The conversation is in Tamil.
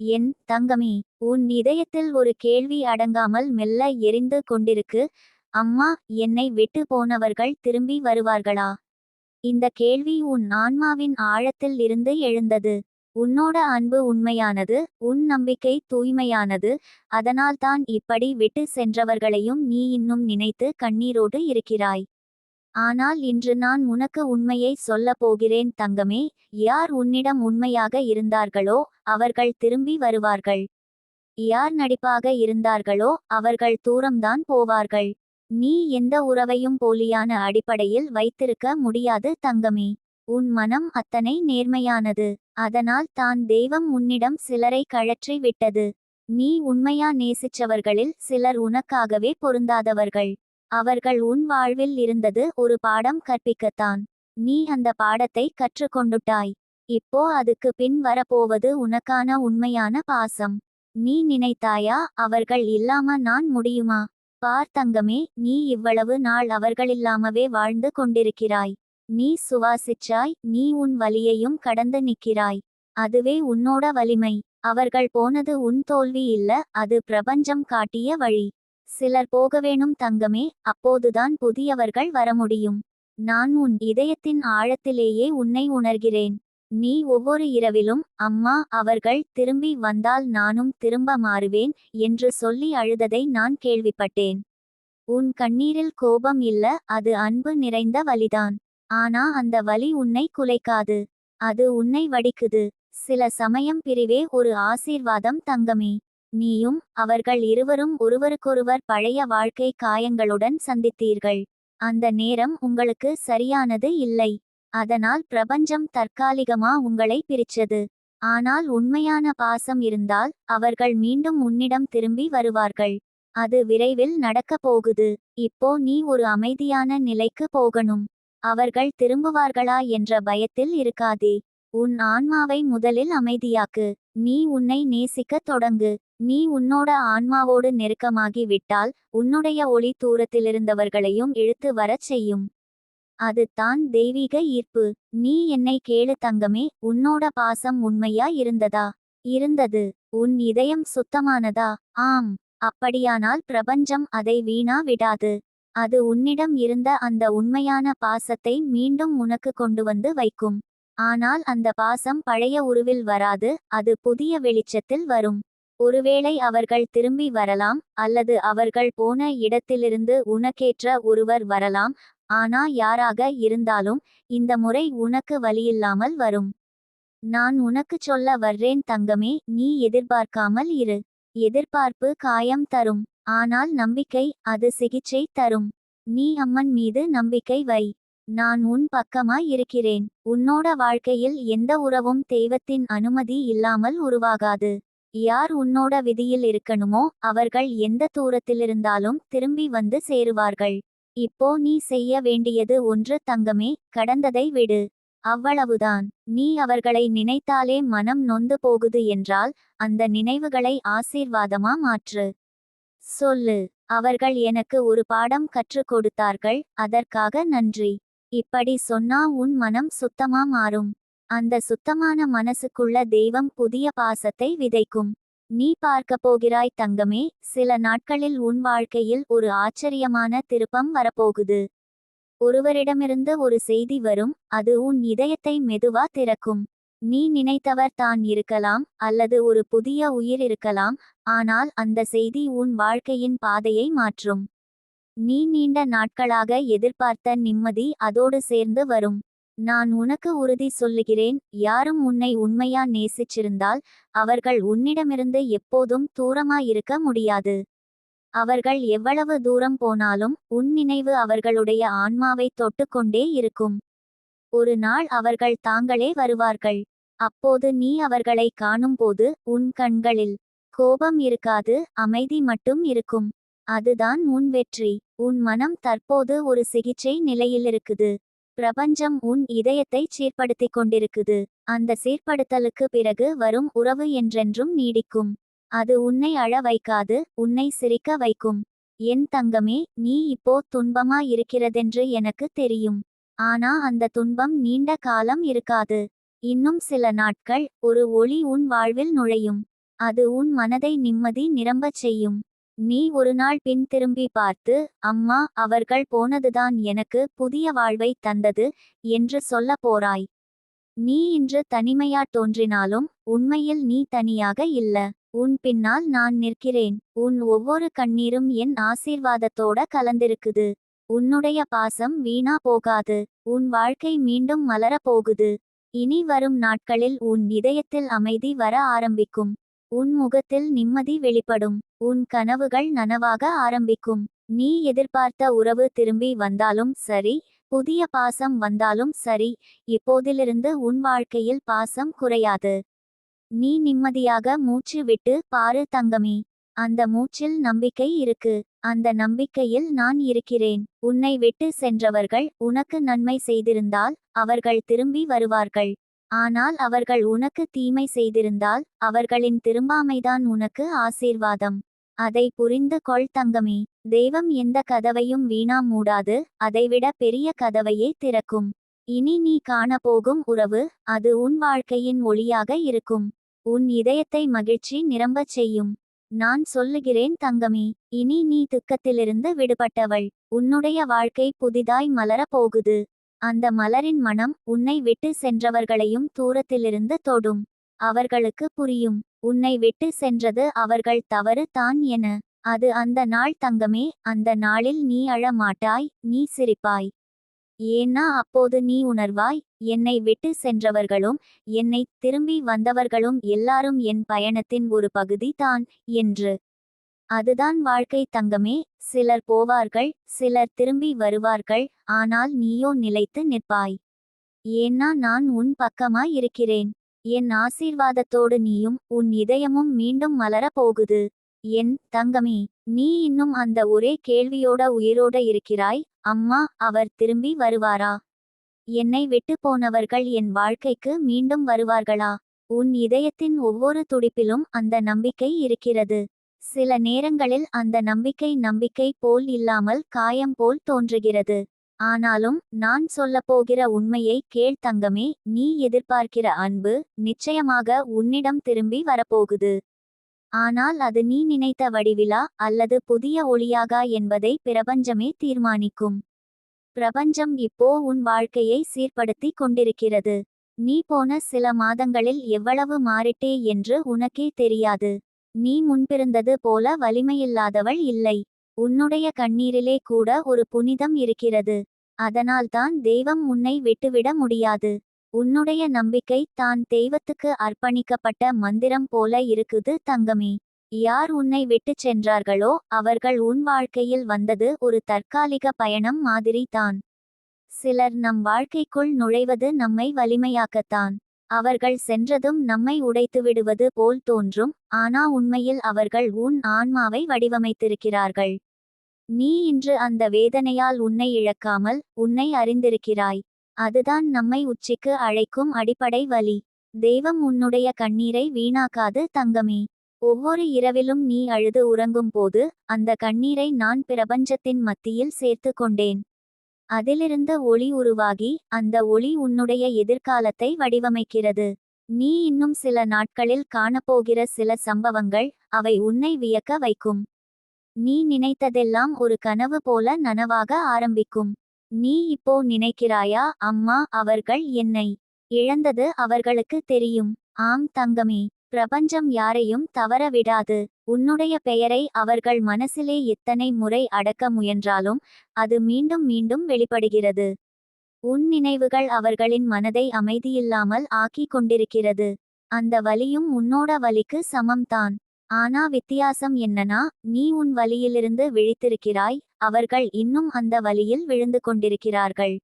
என் தங்கமே, உன் இதயத்தில் ஒரு கேள்வி அடங்காமல் மெல்ல எரிந்து கொண்டிருக்கு. அம்மா, என்னை விட்டு போனவர்கள் திரும்பி வருவார்களா? இந்த கேள்வி உன் ஆன்மாவின் ஆழத்தில் இருந்து எழுந்தது. உன்னோட அன்பு உண்மையானது, உன் நம்பிக்கை தூய்மையானது. அதனால்தான் இப்படி விட்டு சென்றவர்களையும் நீ இன்னும் நினைத்து கண்ணீரோடு இருக்கிறாய். ஆனால் இன்று நான் உனக்கு உண்மையை சொல்லப் போகிறேன் தங்கமே. யார் உன்னிடம் உண்மையாக இருந்தார்களோ அவர்கள் திரும்பி வருவார்கள். யார் நடிப்பாக இருந்தார்களோ அவர்கள் தூரம்தான் போவார்கள். நீ எந்த உறவையும் போலியான அடிப்படையில் வைத்திருக்க முடியாது தங்கமே. உன் மனம் அத்தனை நேர்மையானது. அதனால் தான் தெய்வம் உன்னிடம் சிலரை கழற்றி விட்டது. நீ உண்மையா நேசிச்சவர்களில் சிலர் உனக்காகவே பொருந்தாதவர்கள். அவர்கள் உன் வாழ்வில் இருந்தது ஒரு பாடம் கற்பிக்கத்தான். நீ அந்த பாடத்தை கற்றுக்கொண்டுட்டாய். இப்போ அதுக்கு பின் வரப்போவது உனக்கான உண்மையான பாசம். நீ நினைத்தாயா, அவர்கள் இல்லாம நான் முடியுமா? பார் தங்கமே, நீ இவ்வளவு நாள் அவர்களில்லாமவே வாழ்ந்து கொண்டிருக்கிறாய். நீ சுவாசிச்சாய், நீ உன் வலியையும் கடந்து நிற்கிறாய். அதுவே உன்னோட வலிமை. அவர்கள் போனது உன் தோல்வி இல்ல, அது பிரபஞ்சம் காட்டிய வழி. சிலர் போகவேணும் தங்கமே, அப்போதுதான் புதியவர்கள் வர முடியும். நான் உன் இதயத்தின் ஆழத்திலேயே உன்னை உணர்கிறேன். நீ ஒவ்வொரு இரவிலும், அம்மா, அவர்கள் திரும்பி வந்தால் நானும் திரும்ப மாறுவேன் என்று சொல்லி அழுததை நான் கேள்விப்பட்டேன். உன் கண்ணீரில் கோபம் இல்ல, அது அன்பு நிறைந்த வலிதான். ஆனா அந்த வலி உன்னை குலைக்காது. அது உன்னை வடிக்குது. சில சமயம் பிரிவே ஒரு ஆசீர்வாதம் தங்கமே. நீயும் அவர்கள் இருவரும் ஒருவருக்கொருவர் பழைய வாழ்க்கை காயங்களுடன் சந்தித்தீர்கள். அந்த நேரம் உங்களுக்கு சரியானது இல்லை. அதனால் பிரபஞ்சம் தற்காலிகமா உங்களை பிரிச்சது. ஆனால் உண்மையான பாசம் இருந்தால் அவர்கள் மீண்டும் உன்னிடம் திரும்பி வருவார்கள். அது விரைவில் நடக்கப் போகுது. இப்போ நீ ஒரு அமைதியான நிலைக்கு போகணும். அவர்கள் திரும்புவார்களா என்ற பயத்தில் இருக்காதே. உன் ஆன்மாவை முதலில் அமைதியாக்கு. நீ உன்னை நேசிக்கத் தொடங்கு. நீ உன்னோட ஆன்மாவோடு நெருக்கமாகி விட்டால் உன்னுடைய ஒளி தூரத்திலிருந்தவர்களையும் இழுத்து வரச் செய்யும். அது தான் தெய்வீக ஈர்ப்பு. நீ என்னை கேளு தங்கமே, உன்னோட பாசம் உண்மையா இருந்ததா? இருந்தது. உன் இதயம் சுத்தமானதா? ஆம். அப்படியானால் பிரபஞ்சம் அதை வீணா விடாது. அது உன்னிடம் இருந்த அந்த உண்மையான பாசத்தை மீண்டும் உனக்கு கொண்டு வந்து வைக்கும். ஆனால் அந்த பாசம் பழைய உருவில் வராது, அது புதிய வெளிச்சத்தில் வரும். ஒருவேளை அவர்கள் திரும்பி வரலாம், அல்லது அவர்கள் போன இடத்திலிருந்து உனக்கேற்ற ஒருவர் வரலாம். ஆனா யாராக இருந்தாலும் இந்த முறை உனக்கு வலியில்லாமல் வரும். நான் உனக்கு சொல்ல வர்றேன் தங்கமே, நீ எதிர்பார்க்காமல் இரு. எதிர்பார்ப்பு காயம் தரும். ஆனால் நம்பிக்கை, அது சிகிச்சை தரும். நீ அம்மன் மீது நம்பிக்கை வை. நான் உன் பக்கமாய் இருக்கிறேன். உன்னோட வாழ்க்கையில் எந்த உறவும் தெய்வத்தின் அனுமதி இல்லாமல் உருவாகாது. யார் உன்னோட விதியில் இருக்கணுமோ அவர்கள் எந்த தூரத்திலிருந்தாலும் திரும்பி வந்து சேருவார்கள். இப்போ நீ செய்ய வேண்டியது ஒன்று தங்கமே, கடந்ததை விடு. அவ்வளவுதான். நீ அவர்களை நினைத்தாலே மனம் நொந்து போகுது என்றால் அந்த நினைவுகளை ஆசீர்வாதமா மாற்று. சொல்லு, அவர்கள் எனக்கு ஒரு பாடம் கற்றுக் கொடுத்தார்கள், அதற்காக நன்றி. இப்படி சொன்னா உன் மனம் சுத்தமா மாறும். அந்த சுத்தமான மனசுக்குள்ள தெய்வம் புதிய பாசத்தை விதைக்கும். நீ பார்க்கப் போகிறாய் தங்கமே, சில நாட்களில் உன் வாழ்க்கையில் ஒரு ஆச்சரியமான திருப்பம் வரப்போகுது. ஒருவரிடமிருந்து ஒரு செய்தி வரும், அது உன் இதயத்தை மெதுவா திறக்கும். நீ நினைத்தவர் தான் இருக்கலாம், அல்லது ஒரு புதிய உயிர் இருக்கலாம். ஆனால் அந்த செய்தி உன் வாழ்க்கையின் பாதையை மாற்றும். நீ நீண்ட நாட்களாக எதிர்பார்த்த நிம்மதி அதோடு சேர்ந்து வரும். நான் உனக்கு உறுதி சொல்லுகிறேன், யாரும் உன்னை உண்மையா நேசிச்சிருந்தால் அவர்கள் உன்னிடமிருந்து எப்போதும் தூரமாயிருக்க முடியாது. அவர்கள் எவ்வளவு தூரம் போனாலும் உன் நினைவு அவர்களுடைய ஆன்மாவை தொட்டுக்கொண்டே இருக்கும். ஒரு நாள் அவர்கள் தாங்களே வருவார்கள். அப்போது நீ அவர்களை காணும்போது உன் கண்களில் கோபம் இருக்காது, அமைதி மட்டும் இருக்கும். அதுதான் உன் வெற்றி. உன் மனம் தற்போது ஒரு சிகிச்சை நிலையில் இருக்குது. பிரபஞ்சம் உன் இதயத்தை சீர்படுத்திக் கொண்டிருக்குது. அந்த சீர்படுத்தலுக்கு பிறகு வரும் உறவு என்றென்றும் நீடிக்கும். அது உன்னை அழ வைக்காது, உன்னை சிரிக்க வைக்கும். என் தங்கமே, நீ இப்போ துன்பமா இருக்கிறதென்று எனக்கு தெரியும். ஆனா அந்த துன்பம் நீண்ட காலம் இருக்காது. இன்னும் சில நாட்கள் ஒரு ஒளி உன் வாழ்வில் நுழையும். அது உன் மனதை நிம்மதி நிரம்பச் செய்யும். நீ ஒரு நாள் பின் திரும்பி பார்த்து, அம்மா, அவர்கள் போனதுதான் எனக்கு புதிய வாழ்வை தந்தது என்று சொல்லப் போறாய். நீ இன்று தனிமையாத் தோன்றினாலும் உண்மையில் நீ தனியாக இல்ல. உன் பின்னால் நான் நிற்கிறேன். உன் ஒவ்வொரு கண்ணீரும் என் ஆசீர்வாதத்தோட கலந்திருக்குது. உன்னுடைய பாசம் வீணா போகாது. உன் வாழ்க்கை மீண்டும் மலர போகுது. இனி வரும் நாட்களில் உன் இதயத்தில் அமைதி வர ஆரம்பிக்கும். உன் முகத்தில் நிம்மதி வெளிப்படும். உன் கனவுகள் நனவாக ஆரம்பிக்கும். நீ எதிர்பார்த்த உறவு திரும்பி வந்தாலும் சரி, புதிய பாசம் வந்தாலும் சரி, இப்போதிலிருந்து உன் வாழ்க்கையில் பாசம் குறையாது. நீ நிம்மதியாக மூச்சு விட்டு பாரு தங்கமே. அந்த மூச்சில் நம்பிக்கை இருக்கு. அந்த நம்பிக்கையில் நான் இருக்கிறேன். உன்னை விட்டு சென்றவர்கள் உனக்கு நன்மை செய்திருந்தால் அவர்கள் திரும்பி வருவார்கள். ஆனால் அவர்கள் உனக்கு தீமை செய்திருந்தால் அவர்களின் திரும்பாமைதான் உனக்கு ஆசீர்வாதம். அதை புரிந்து கொள் தங்கமே. தெய்வம் எந்த கதவையும் வீணா மூடாது, அதைவிட பெரிய கதவையே திறக்கும். இனி நீ காணப்போகும் உறவு, அது உன் வாழ்க்கையின் ஒளியாக இருக்கும். உன் இதயத்தை மகிழ்ச்சி நிரம்பச் செய்யும். நான் சொல்லுகிறேன் தங்கமே, இனி நீ துக்கத்திலிருந்து விடுபட்டவள். உன்னுடைய வாழ்க்கை புதிதாய் மலரப் போகுது. அந்த மலரின் மனம் உன்னை விட்டு சென்றவர்களையும் தூரத்திலிருந்து தொடும். அவர்களுக்கு புரியும், உன்னை விட்டு சென்றது அவர்கள் தவறு தான் என. அது அந்த நாள் தங்கமே. அந்த நாளில் நீ அழ மாட்டாய், நீ சிரிப்பாய். ஏன்னா அப்போது நீ உணர்வாய், என்னை விட்டு சென்றவர்களும் என்னை திரும்பி வந்தவர்களும் எல்லாரும் என் பயணத்தின் ஒரு பகுதி தான் என்று. அதுதான் வாழ்க்கை தங்கமே. சிலர் போவார்கள், சிலர் திரும்பி வருவார்கள், ஆனால் நீயோ நிலைத்து நிற்பாய். ஏன்னா நான் உன் பக்கமாய் இருக்கிறேன். என் ஆசீர்வாதத்தோடு நீயும் உன் இதயமும் மீண்டும் மலர போகுது. என் தங்கமே, நீ இன்னும் அந்த ஒரே கேள்வியோட உயிரோட இருக்கிறாய். அம்மா, அவர் திரும்பி வருவாரா? என்னை விட்டு போனவர்கள் என் வாழ்க்கைக்கு மீண்டும் வருவார்களா? உன் இதயத்தின் ஒவ்வொரு துடிப்பிலும் அந்த நம்பிக்கை இருக்கிறது. சில நேரங்களில் அந்த நம்பிக்கை போல் இல்லாமல் காயம் போல் தோன்றுகிறது. ஆனாலும் நான் சொல்லப்போகிற உண்மையை கேள் தங்கமே. நீ எதிர்பார்க்கிற அன்பு நிச்சயமாக உன்னிடம் திரும்பி வரப்போகுது. ஆனால் அது நீ நினைத்த வடிவிலா அல்லது புதிய ஒளியாகா என்பதை பிரபஞ்சமே தீர்மானிக்கும். பிரபஞ்சம் இப்போ உன் வாழ்க்கையை சீர்படுத்தி கொண்டிருக்கிறது. நீ போன சில மாதங்களில் எவ்வளவு மாறிட்டே என்று உனக்கே தெரியாது. நீ முன்பிருந்தது போல வலிமையில்லாதவள் இல்லை. உன்னுடைய கண்ணீரிலே கூட ஒரு புனிதம் இருக்கிறது. அதனால்தான் தெய்வம் உன்னை விட்டுவிட முடியாது. உன்னுடைய நம்பிக்கை தான் தெய்வத்துக்கு அர்ப்பணிக்கப்பட்ட மந்திரம் போல இருக்குது தங்கமே. யார் உன்னை விட்டுச் சென்றார்களோ அவர்கள் உன் வாழ்க்கையில் வந்தது ஒரு தற்காலிக பயணம் மாதிரி தான். சிலர் நம் வாழ்க்கைக்குள் நுழைவது நம்மை வலிமையாக்கத்தான். அவர்கள் சென்றதும் நம்மை உடைத்துவிடுவது போல் தோன்றும், ஆனா உண்மையில் அவர்கள் உன் ஆன்மாவை வடிவமைத்திருக்கிறார்கள். நீ இன்று அந்த வேதனையால் உன்னை இழக்காமல் உன்னை அறிந்திருக்கிறாய். அதுதான் நம்மை உச்சிக்கு அழைக்கும் அடிப்படை வழி. தெய்வம் உன்னுடைய கண்ணீரை வீணாக்காது தங்கமே. ஒவ்வொரு இரவிலும் நீ அழுது உறங்கும் போது அந்த கண்ணீரை நான் பிரபஞ்சத்தின் மத்தியில் சேர்த்து கொண்டேன். அதிலிருந்து ஒளி உருவாகி அந்த ஒளி உன்னுடைய எதிர்காலத்தை வடிவமைக்கிறது. நீ இன்னும் சில நாட்களில் காணப்போகிற சில சம்பவங்கள், அவை உன்னை வியக்க வைக்கும். நீ நினைத்ததெல்லாம் ஒரு கனவு போல நனவாக ஆரம்பிக்கும். நீ இப்போ நினைக்கிறாயா, அம்மா, அவர்கள் என்னை இழந்தது அவர்களுக்கு தெரியும். ஆம் தங்கமே, பிரபஞ்சம் யாரையும் தவற விடாது. உன்னுடைய பெயரை அவர்கள் மனசிலே எத்தனை முறை அடக்க முயன்றாலும் அது மீண்டும் மீண்டும் வெளிப்படுகிறது. உன் நினைவுகள் அவர்களின் மனதை அமைதியில்லாமல் ஆக்கி கொண்டிருக்கிறது. அந்த வலியும் உன்னோட வலிக்கு சமம்தான். ஆனா வித்தியாசம் என்னன்னா, நீ உன் வலியிலிருந்து விழித்திருக்கிறாய், அவர்கள் இன்னும் அந்த வலியில் விழுந்து கொண்டிருக்கிறார்கள்.